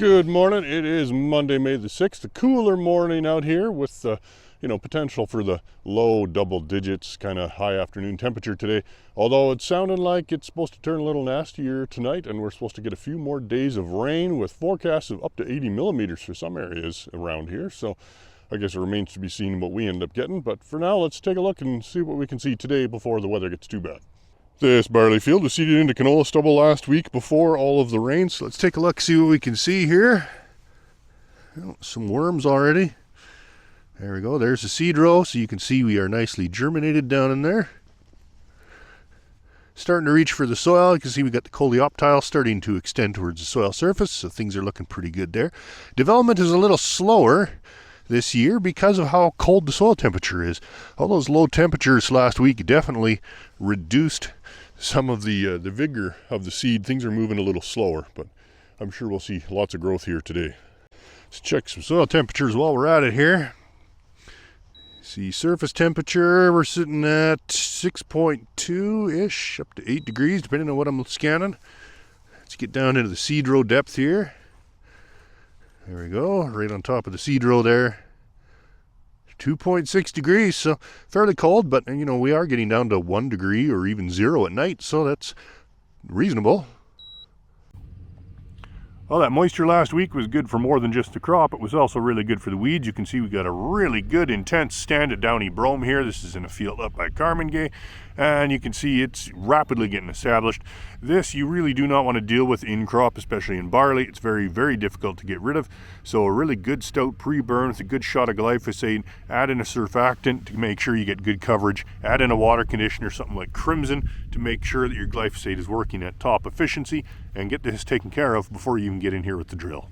Good morning. It is Monday, May the 6th, a cooler morning out here with potential for the low double digits, kind of high afternoon temperature today. Although it's sounding like it's supposed to turn a little nastier tonight, and we're supposed to get a few more days of rain with forecasts of up to 80 millimeters for some areas around here. So I guess it remains to be seen what we end up getting. But for now, let's take a look and see what we can see today before the weather gets too bad. This barley field was seeded into canola stubble last week before all of the rain. So let's take a look, see what we can see here. Oh, some worms already. There we go. There's the seed row. So you can see we are nicely germinated down in there. Starting to reach for the soil. You can see we got the coleoptile starting to extend towards the soil surface. So things are looking pretty good there. Development is a little slower this year because of how cold the soil temperature is. All those low temperatures last week definitely reduced some of the vigor of the seed. Things are moving a little slower, but I'm sure we'll see lots of growth here today. Let's check some soil temperatures while we're at it here. See, surface temperature, we're sitting at 6.2-ish, up to 8 degrees, depending on what I'm scanning. Let's get down into the seed row depth here. There we go, right on top of the seed row there. 2.6 degrees, so fairly cold, but we are getting down to 1 degree or even 0 at night, so that's reasonable. Well, that moisture last week was good for more than just the crop. It was also really good for the weeds. You can see we got a really good intense stand at Downy brome here. This is in a field up by Carmangay, and you can see it's rapidly getting established. This you really do not want to deal with in crop, especially in barley. It's very, very difficult to get rid of. So a really good stout pre-burn with a good shot of glyphosate. Add in a surfactant to make sure you get good coverage. Add in a water conditioner, something like Crimson, to make sure that your glyphosate is working at top efficiency, and get this taken care of before you even get in here with the drill.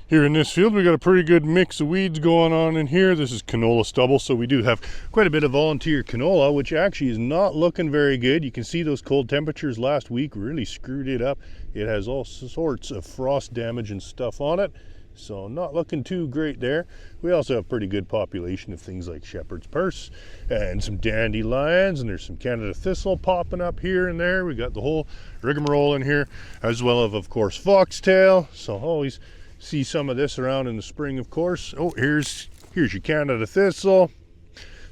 Here in this field, we got a pretty good mix of weeds going on in here. This is canola stubble, so we do have quite a bit of volunteer canola, which actually is not looking very good. You can see those cold temperatures last week really screwed it up. It has all sorts of frost damage and stuff on it, so not looking too great there. We also have a pretty good population of things like shepherd's purse and some dandelions, and there's some Canada thistle popping up here and there. We got the whole rigmarole in here, as well as, of course, foxtail. So always see some of this around in the spring, of course. Oh, here's your Canada thistle.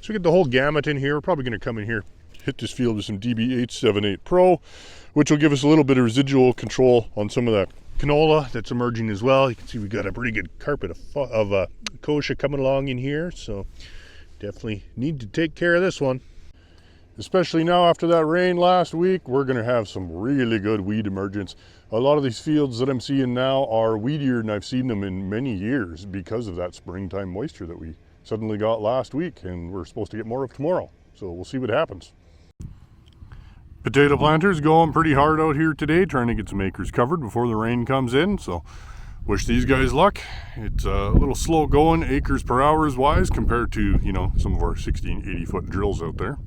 So we get the whole gamut in here. We're probably going to come in here, hit this field with some DB878 Pro, which will give us a little bit of residual control on some of that canola that's emerging as well. You can see we got a pretty good carpet of kochia coming along in here, so definitely need to take care of this one. Especially now after that rain last week, we're going to have some really good weed emergence. A lot of these fields that I'm seeing now are weedier than I've seen them in many years because of that springtime moisture that we suddenly got last week, and we're supposed to get more of tomorrow. So we'll see what happens. Potato planters going pretty hard out here today, trying to get some acres covered before the rain comes in. So wish these guys luck. It's a little slow going acres per hours wise compared to, some of our 60 and 80 foot drills out there.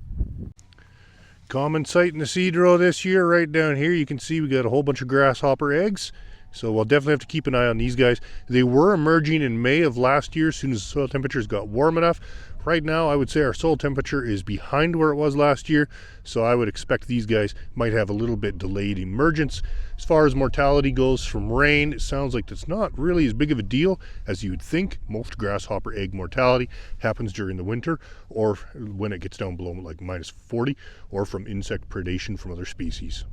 Common sight in the seed row this year, right down here, you can see we got a whole bunch of grasshopper eggs. So we'll definitely have to keep an eye on these guys. They were emerging in May of last year as soon as the soil temperatures got warm enough. Right now, I would say our soil temperature is behind where it was last year, so I would expect these guys might have a little bit delayed emergence. As far as mortality goes from rain, it sounds like it's not really as big of a deal as you would think. Most grasshopper egg mortality happens during the winter, or when it gets down below like -40, or from insect predation from other species.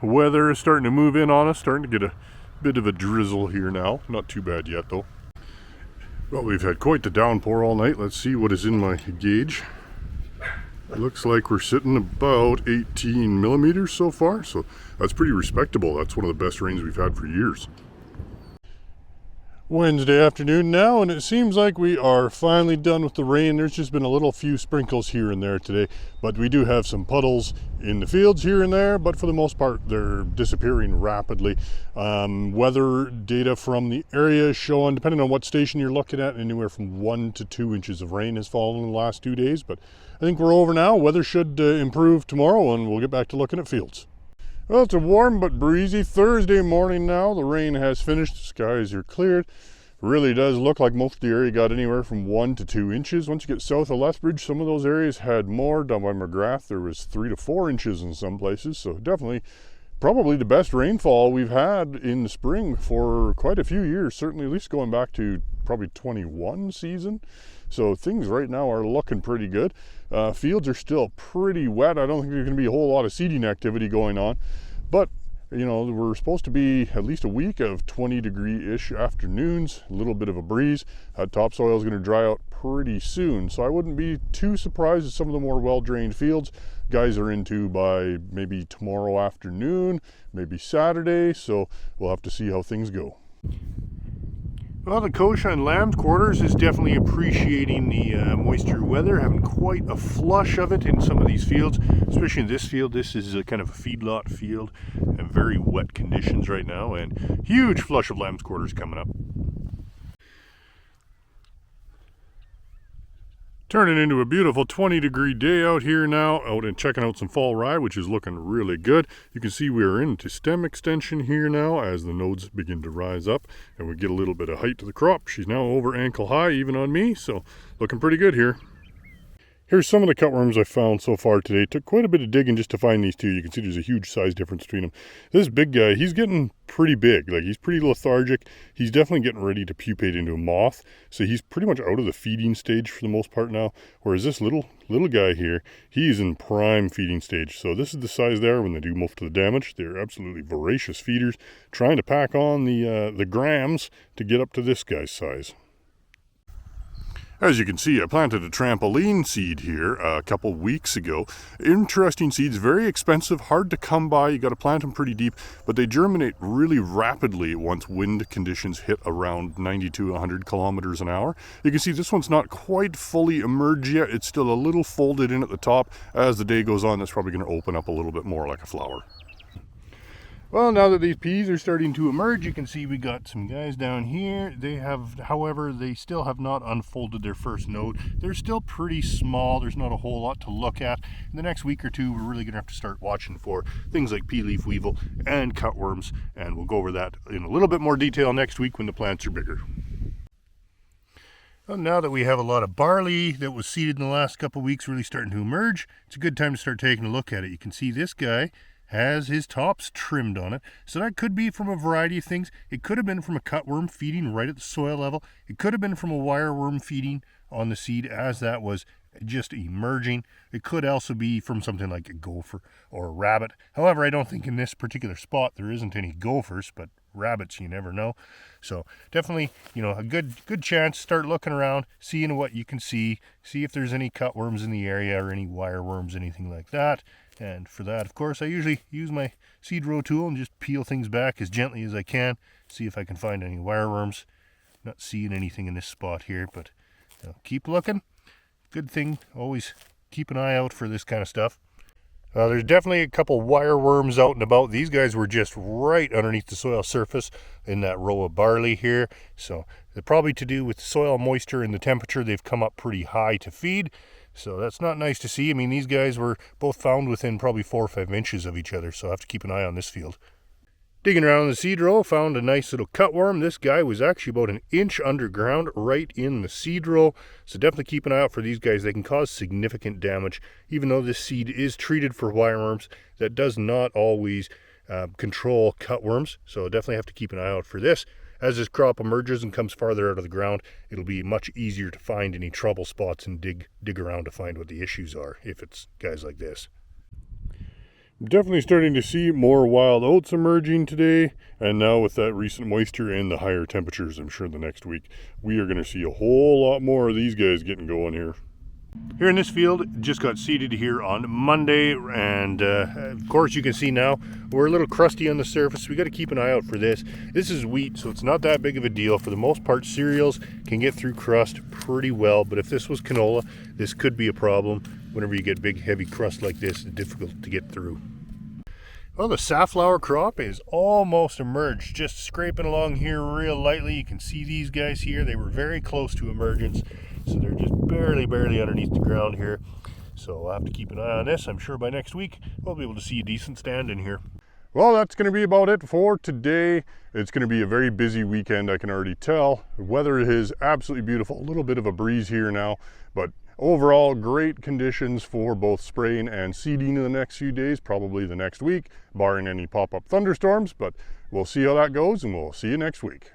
Weather is starting to move in on us, starting to get a bit of a drizzle here now. Not too bad yet though. Well, we've had quite the downpour all night. Let's see what is in my gauge. It looks like we're sitting about 18 millimeters so far, so that's pretty respectable. That's one of the best rains we've had for years. Wednesday afternoon now, and it seems like we are finally done with the rain. There's just been a little few sprinkles here and there today, but we do have some puddles in the fields here and there, but for the most part they're disappearing rapidly. Weather data from the area is showing, depending on what station you're looking at, anywhere from 1 to 2 inches of rain has fallen in the last 2 days, but I think we're over now. Weather should improve tomorrow, and we'll get back to looking at fields. Well, it's a warm but breezy Thursday morning now. The rain has finished, the skies are cleared. Really does look like most of the area got anywhere from 1 to 2 inches. Once you get south of Lethbridge, some of those areas had more. Down by McGrath, there was 3 to 4 inches in some places. So definitely probably the best rainfall we've had in the spring for quite a few years, certainly at least going back to probably 21 season. So things right now are looking pretty good. Fields are still pretty wet. I don't think there's going to be a whole lot of seeding activity going on, but you know, we're supposed to be at least a week of 20-degree-ish afternoons, a little bit of a breeze. Topsoil is going to dry out pretty soon, so I wouldn't be too surprised if some of the more well-drained fields guys are into by maybe tomorrow afternoon, maybe Saturday, so we'll have to see how things go. Well, the kochia and lamb's quarters is definitely appreciating the moisture weather, having quite a flush of it in some of these fields, especially in this field. This is a kind of a feedlot field and very wet conditions right now, and huge flush of lamb's quarters coming up. Turning into a beautiful 20-degree day out here now, out and checking out some fall rye, which is looking really good. You can see we are into stem extension here now as the nodes begin to rise up and we get a little bit of height to the crop. She's now over ankle high even on me, so looking pretty good here. Here's some of the cutworms I found so far today. Took quite a bit of digging just to find these two. You can see there's a huge size difference between them. This big guy, he's getting pretty big. Like, he's pretty lethargic. He's definitely getting ready to pupate into a moth. So he's pretty much out of the feeding stage for the most part now. Whereas this little guy here, he's in prime feeding stage. So this is the size there when they do most of the damage. They're absolutely voracious feeders, trying to pack on the grams to get up to this guy's size. As you can see, I planted a trampoline seed here a couple weeks ago. Interesting seeds, very expensive, hard to come by. You got to plant them pretty deep, but they germinate really rapidly once wind conditions hit around 90 to 100 kilometers an hour. You can see this one's not quite fully emerged yet. It's still a little folded in at the top. As the day goes on, that's probably going to open up a little bit more like a flower. Well, now that these peas are starting to emerge, you can see we got some guys down here. They have, however, they still have not unfolded their first node. They're still pretty small. There's not a whole lot to look at. In the next week or two, we're really going to have to start watching for things like pea leaf weevil and cutworms, and we'll go over that in a little bit more detail next week when the plants are bigger. Well, now that we have a lot of barley that was seeded in the last couple of weeks really starting to emerge, it's a good time to start taking a look at it. You can see this guy has his tops trimmed on it. So that could be from a variety of things. It could have been from a cutworm feeding right at the soil level. It could have been from a wireworm feeding on the seed as that was just emerging. It could also be from something like a gopher or a rabbit. However, I don't think in this particular spot there isn't any gophers, but rabbits, you never know. So definitely, you know, a good chance. Start looking around, seeing what you can see if there's any cutworms in the area or any wireworms, anything like that. And for that, of course, I usually use my seed row tool and just peel things back as gently as I can, see if I can find any wireworms. Not seeing anything in this spot here, but keep looking. Good thing, always keep an eye out for this kind of stuff. There's definitely a couple wireworms out and about. These guys were just right underneath the soil surface in that row of barley here. So they're probably to do with the soil moisture and the temperature. They've come up pretty high to feed. So that's not nice to see. I mean, these guys were both found within probably 4 or 5 inches of each other. So I have to keep an eye on this field. Digging around the seed row, found a nice little cutworm. This guy was actually about an inch underground right in the seed row. So definitely keep an eye out for these guys. They can cause significant damage. Even though this seed is treated for wireworms, that does not always control cutworms. So definitely have to keep an eye out for this. As this crop emerges and comes farther out of the ground, it'll be much easier to find any trouble spots and dig around to find what the issues are if it's guys like this. Definitely starting to see more wild oats emerging today, and now with that recent moisture and the higher temperatures, I'm sure the next week we are going to see a whole lot more of these guys getting going here. Here in this field, just got seeded here on Monday, and of course you can see now we're a little crusty on the surface. We got to keep an eye out for this. This is wheat, so it's not that big of a deal. For the most part, cereals can get through crust pretty well, but if this was canola, this could be a problem. Whenever you get big, heavy crust like this, it's difficult to get through. Well, the safflower crop is almost emerged, just scraping along here real lightly. You can see these guys here. They were very close to emergence, so they're just barely underneath the ground here. So I'll have to keep an eye on this. I'm sure by next week we'll be able to see a decent stand in here. Well, that's going to be about it for today. It's going to be a very busy weekend, I can already tell. The weather is absolutely beautiful. A little bit of a breeze here now, but Overall, great conditions for both spraying and seeding in the next few days, probably the next week, barring any pop-up thunderstorms, but we'll see how that goes, and we'll see you next week.